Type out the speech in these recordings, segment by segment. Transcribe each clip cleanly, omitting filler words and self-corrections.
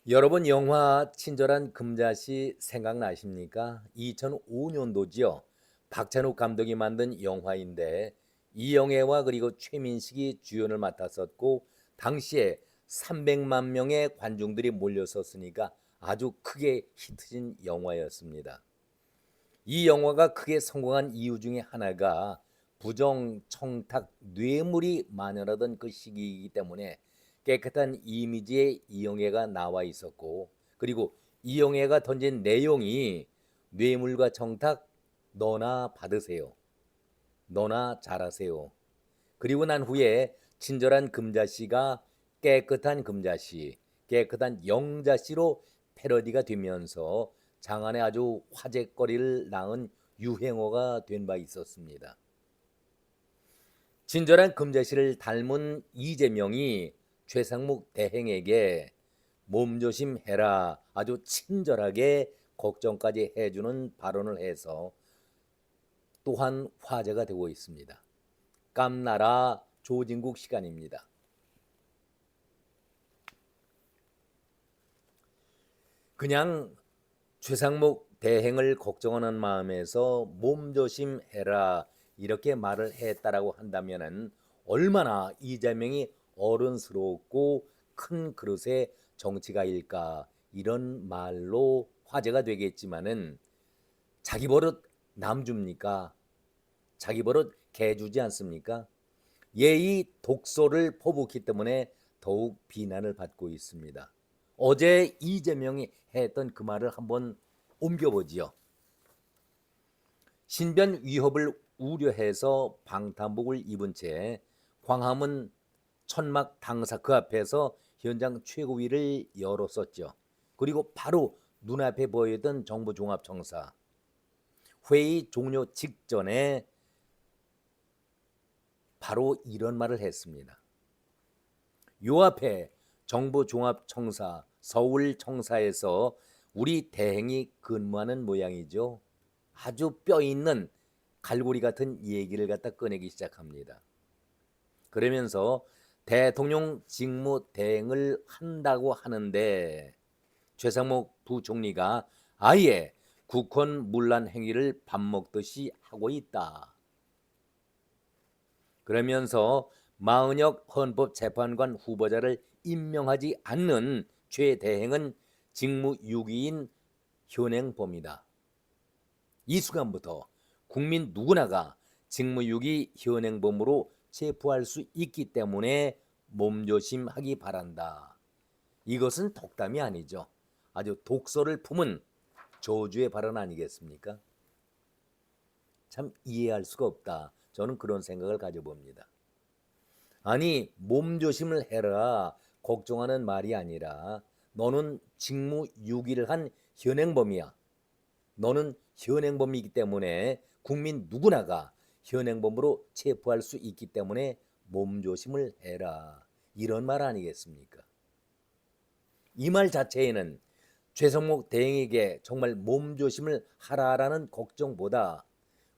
여러분 영화 친절한 금자씨 생각나십니까? 2005년도지요. 박찬욱 감독이 만든 영화인데 이영애와 그리고 최민식이 주연을 맡았었고 당시에 300만 명의 관중들이 몰렸었으니까 아주 크게 히트친 영화였습니다. 이 영화가 크게 성공한 이유 중에 하나가 부정, 청탁, 뇌물이 만연하던 그 시기이기 때문에 깨끗한 이미지의 이영애가 나와 있었고, 그리고 이영애가 던진 내용이 뇌물과 청탁 너나 받으세요. 너나 잘하세요. 그리고 난 후에 친절한 금자씨가 깨끗한 금자씨, 깨끗한 영자씨로 패러디가 되면서 장안에 아주 화제거리를 낳은 유행어가 된 바 있었습니다. 친절한 금자씨를 닮은 이재명이 최상목 대행에게 몸조심해라 아주 친절하게 걱정까지 해주는 발언을 해서 또한 화제가 되고 있습니다. 깜나라 조진국 시간입니다. 그냥 최상목 대행을 걱정하는 마음에서 몸조심해라 이렇게 말을 했다라고 한다면은 얼마나 이재명이 어른스럽고 큰 그릇의 정치가일까 이런 말로 화제가 되겠지만은 자기 버릇 남 줍니까? 자기 버릇 개 주지 않습니까? 예의 독소를 퍼붓기 때문에 더욱 비난을 받고 있습니다. 어제 이재명이 했던 그 말을 한번 옮겨보지요. 신변 위협을 우려해서 방탄복을 입은 채 광화문 천막 당사 그 앞에서 현장 최고위를 열었었죠. 그리고 바로 눈앞에 보이던 정부종합청사 회의 종료 직전에 바로 이런 말을 했습니다. 요 앞에 정부종합청사 서울청사에서 우리 대행이 근무하는 모양이죠. 아주 뼈 있는 갈고리 같은 얘기를 갖다 꺼내기 시작합니다. 그러면서 대통령 직무 대행을 한다고 하는데 최상목 부총리가 아예 국헌 문란 행위를 밥 먹듯이 하고 있다. 그러면서 마은혁 헌법재판관 후보자를 임명하지 않는 최 대행은 직무유기인 현행범이다. 이 순간부터 국민 누구나가 직무유기 현행범으로 체포할 수 있기 때문에 몸조심하기 바란다. 이것은 독담이 아니죠. 아주 독서를 품은 저주의 발언 아니겠습니까? 참 이해할 수가 없다. 저는 그런 생각을 가져봅니다. 아니 몸조심을 해라 걱정하는 말이 아니라 너는 직무유기를 한 현행범이야. 너는 현행범이기 때문에 국민 누구나가 현행범으로 체포할 수 있기 때문에 몸조심을 해라. 이런 말 아니겠습니까? 이 말 자체에는 최성목 대행에게 정말 몸조심을 하라라는 걱정보다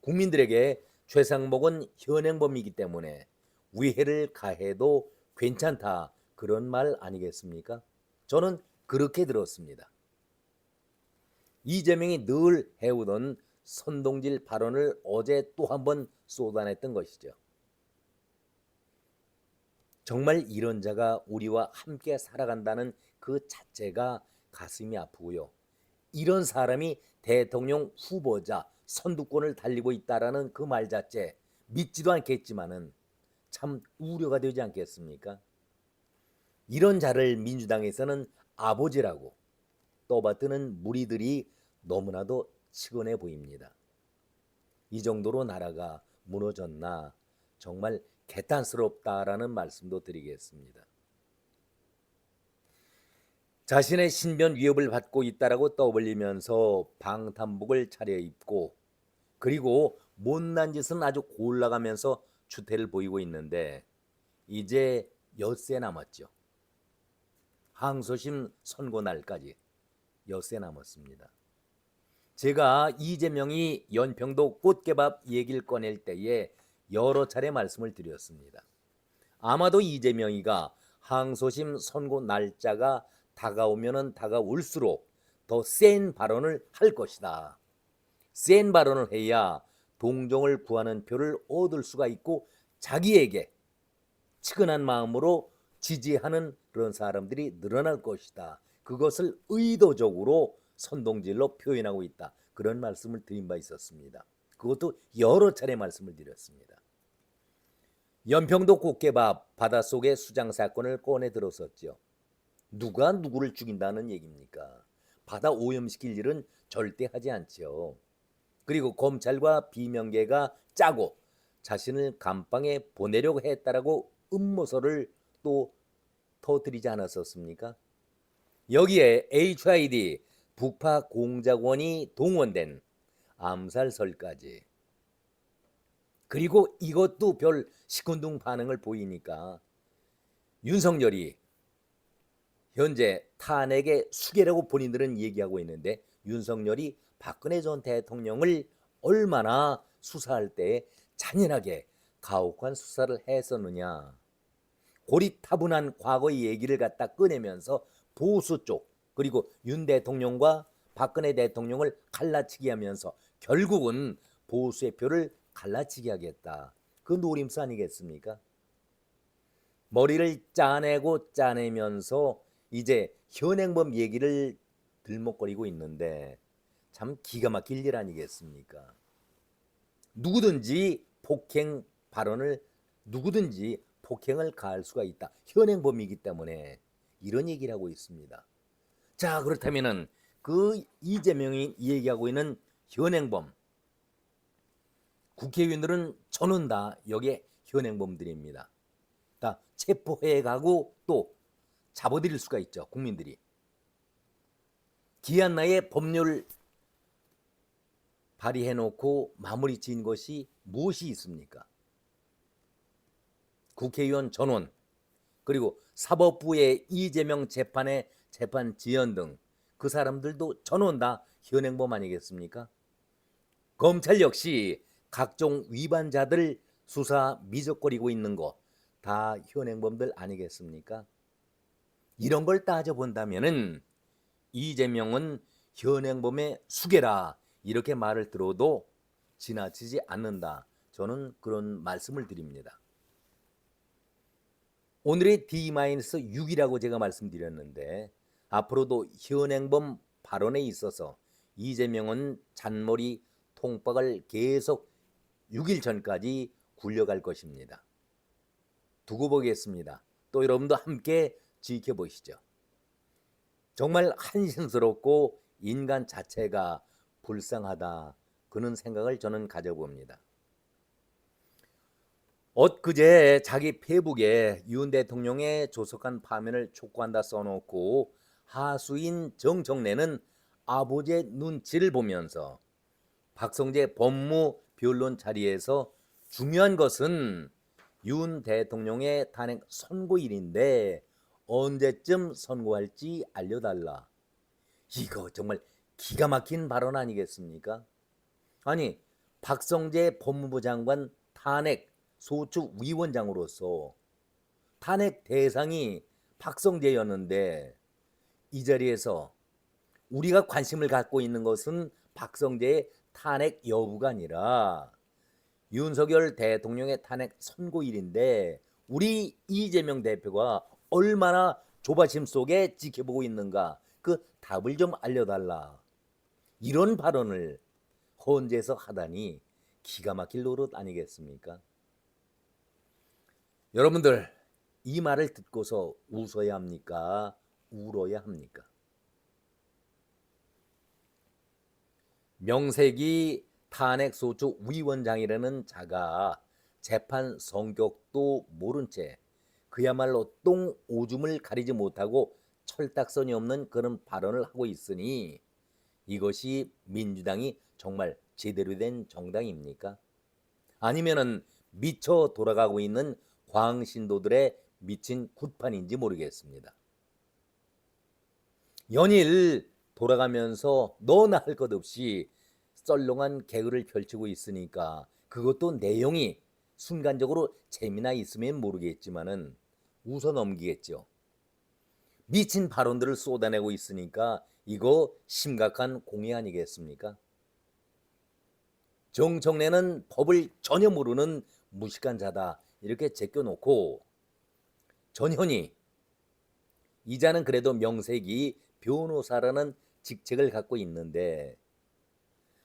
국민들에게 최상목은 현행범이기 때문에 위해를 가해도 괜찮다 그런 말 아니겠습니까? 저는 그렇게 들었습니다. 이재명이 늘 해오던 선동질 발언을 어제 또 한 번 쏟아냈던 것이죠. 정말 이런 자가 우리와 함께 살아간다는 그 자체가 가슴이 아프고요. 이런 사람이 대통령 후보자 선두권을 달리고 있다라는 그 말 자체 믿지도 않겠지만은 참 우려가 되지 않겠습니까? 이런 자를 민주당에서는 아버지라고 떠받드는 무리들이 너무나도 측은해 보입니다. 이 정도로 나라가 무너졌나 정말 개탄스럽다라는 말씀도 드리겠습니다. 자신의 신변 위협을 받고 있다라고 떠벌리면서 방탄복을 차려입고 그리고 못난 짓은 아주 골라가면서 추태를 보이고 있는데 이제 엿새 남았죠. 항소심 선고 날까지 엿새 남았습니다. 제가 이재명이 연평도 꽃게밥 얘기를 꺼낼 때에 여러 차례 말씀을 드렸습니다. 아마도 이재명이가 항소심 선고 날짜가 다가오면은 다가올수록 더 센 발언을 할 것이다. 센 발언을 해야 동정을 구하는 표를 얻을 수가 있고 자기에게 측은한 마음으로 지지하는 그런 사람들이 늘어날 것이다. 그것을 의도적으로 선동질로 표현하고 있다. 그런 말씀을 드린 바 있었습니다. 그것도 여러 차례 말씀을 드렸습니다. 연평도 꽃게밥 바닷속의 수장 사건을 꺼내 들었었죠. 누가 누구를 죽인다는 얘기입니까? 바다 오염시킬 일은 절대 하지 않죠. 그리고 검찰과 비명계가 짜고 자신을 감방에 보내려고 했다라고 음모설을 또 터뜨리지 않았었습니까? 여기에 HID 북파 공작원이 동원된 암살설까지, 그리고 이것도 별 시큰둥 반응을 보이니까 윤석열이 현재 탄핵의 수계라고 본인들은 얘기하고 있는데, 윤석열이 박근혜 전 대통령을 얼마나 수사할 때 잔인하게 가혹한 수사를 했었느냐. 고리타분한 과거의 얘기를 갖다 꺼내면서 보수 쪽 그리고 윤 대통령과 박근혜 대통령을 갈라치기 하면서 결국은 보수의 표를 갈라치기 하겠다. 그 노림수 아니겠습니까? 머리를 짜내고 짜내면서 이제 현행범 얘기를 들먹거리고 있는데 참 기가 막힐 일 아니겠습니까? 누구든지 폭행 발언을, 누구든지 폭행을 가할 수가 있다. 현행범이기 때문에 이런 얘기를 하고 있습니다. 자, 그렇다면은 그 이재명이 얘기하고 있는 현행범, 국회의원들은 저는 다 여기에 현행범들입니다. 다 체포해 가고 또 잡아들일 수가 있죠. 국민들이. 기한 나에 법률 발의해놓고 마무리 지은 것이 무엇이 있습니까? 국회의원 전원, 그리고 사법부의 이재명 재판의 재판 지연 등 그 사람들도 전원 다 현행범 아니겠습니까? 검찰 역시 각종 위반자들 수사 미적거리고 있는 거 다 현행범들 아니겠습니까? 이런 걸 따져본다면은 이재명은 현행범의 수괴라 이렇게 말을 들어도 지나치지 않는다. 저는 그런 말씀을 드립니다. 오늘의 D-6이라고 제가 말씀드렸는데 앞으로도 현행범 발언에 있어서 이재명은 잔머리 통박을 계속 6일 전까지 굴려갈 것입니다. 두고 보겠습니다. 또 여러분도 함께 지켜보시죠. 정말 한심스럽고 인간 자체가 불쌍하다, 그런 생각을 저는 가져봅니다. 엊그제 자기 페이북에 윤 대통령의 조속한 파면을 촉구한다 써놓고 하수인 정청래는 아버지의 눈치를 보면서 박성재 법무변론 자리에서 중요한 것은 윤 대통령의 탄핵 선고일인데 언제쯤 선고할지 알려달라. 이거 정말 기가 막힌 발언 아니겠습니까? 아니, 박성재 법무부 장관 탄핵 소추위원장으로서 탄핵 대상이 박성재였는데 이 자리에서 우리가 관심을 갖고 있는 것은 박성재의 탄핵 여부가 아니라 윤석열 대통령의 탄핵 선고일인데 우리 이재명 대표가 얼마나 조바심 속에 지켜보고 있는가, 그 답을 좀 알려달라. 이런 발언을 헌재에서 하다니 기가 막힐 노릇 아니겠습니까? 여러분들, 이 말을 듣고서 웃어야 합니까? 울어야 합니까? 명색이 탄핵소추위원장이라는 자가 재판 성격도 모른 채 그야말로 똥 오줌을 가리지 못하고 철딱선이 없는 그런 발언을 하고 있으니 이것이 민주당이 정말 제대로 된 정당입니까? 아니면은 미쳐 돌아가고 있는 광신도들의 미친 굿판인지 모르겠습니다. 연일 돌아가면서 너나 할 것 없이 썰렁한 개그를 펼치고 있으니까 그것도 내용이 순간적으로 재미나 있으면 모르겠지만은 웃어 넘기겠죠. 미친 발언들을 쏟아내고 있으니까 이거 심각한 공의 아니겠습니까? 정청래는 법을 전혀 모르는 무식한 자다 이렇게 제껴놓고, 전현희 이자는 그래도 명색이 변호사라는 직책을 갖고 있는데,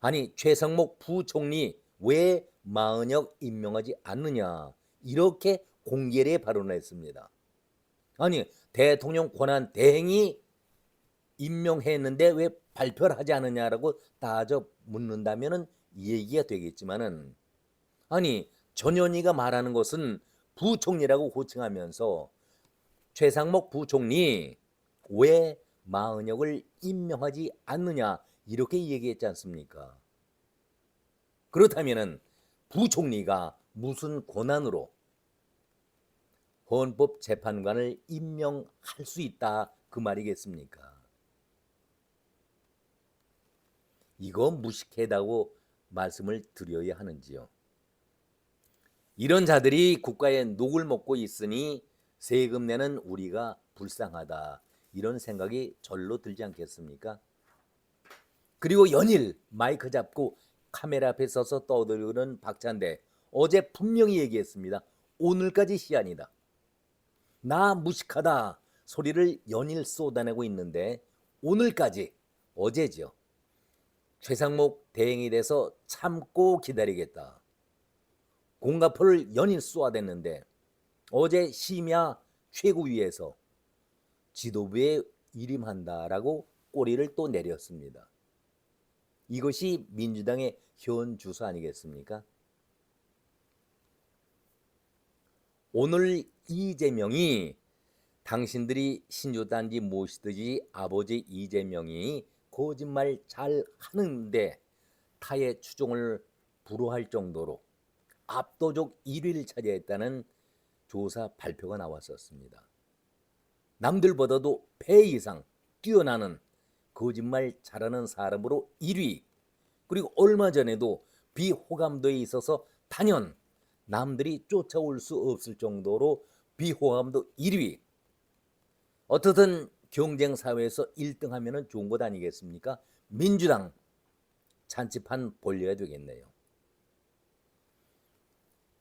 아니 최상목 부총리 왜 마은혁 임명하지 않느냐 이렇게 공개에 발언을 했습니다. 아니 대통령 권한 대행이 임명했는데 왜 발표를 하지 않느냐라고 따져 묻는다면은 이 얘기가 되겠지만은, 아니 전현희가 말하는 것은 부총리라고 호칭하면서 최상목 부총리 왜 마은혁을 임명하지 않느냐 이렇게 얘기했지 않습니까? 그렇다면은 부총리가 무슨 권한으로 헌법재판관을 임명할 수 있다 그 말이겠습니까? 이거 무식하다고 말씀을 드려야 하는지요. 이런 자들이 국가의 녹을 먹고 있으니 세금 내는 우리가 불쌍하다 이런 생각이 절로 들지 않겠습니까? 그리고 연일 마이크 잡고 카메라 앞에 서서 떠들는 박찬대, 어제 분명히 얘기했습니다. 오늘까지 시한이다. 나 무식하다 소리를 연일 쏟아내고 있는데 오늘까지, 어제죠. 최상목 대행이 돼서 참고 기다리겠다. 공가포를 연일 쏘아댔는데 어제 심야 최고위에서 지도부에 일임한다라고 꼬리를 또 내렸습니다. 이것이 민주당의 현 주소 아니겠습니까? 오늘 이재명이, 당신들이 신조단지 모시듯이 아버지 이재명이 거짓말 잘 하는데 타의 추종을 불허할 정도로 압도적 1위를 차지했다는 조사 발표가 나왔었습니다. 남들보다도 배 이상 뛰어나는 거짓말 잘하는 사람으로 1위, 그리고 얼마 전에도 비호감도에 있어서 단연 남들이 쫓아올 수 없을 정도로 비호감도 1위. 어떻든 경쟁사회에서 1등 하면 좋은 것 아니겠습니까? 민주당 잔치판 벌려야 되겠네요.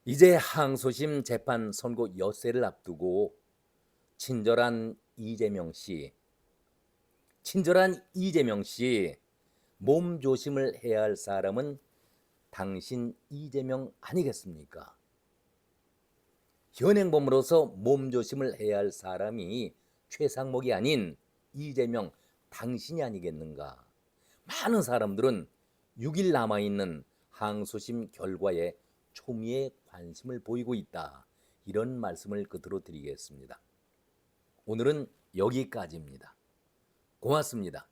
이제 항소심 재판 선고 엿새를 앞두고 친절한 이재명 씨, 몸 조심을 해야 할 사람은 당신 이재명 아니겠습니까? 현행범으로서 몸 조심을 해야 할 사람이 최상목이 아닌 이재명 당신이 아니겠는가? 많은 사람들은 6일 남아있는 항소심 결과에 초미의 관심을 보이고 있다. 이런 말씀을 끝으로 드리겠습니다. 오늘은 여기까지입니다. 고맙습니다.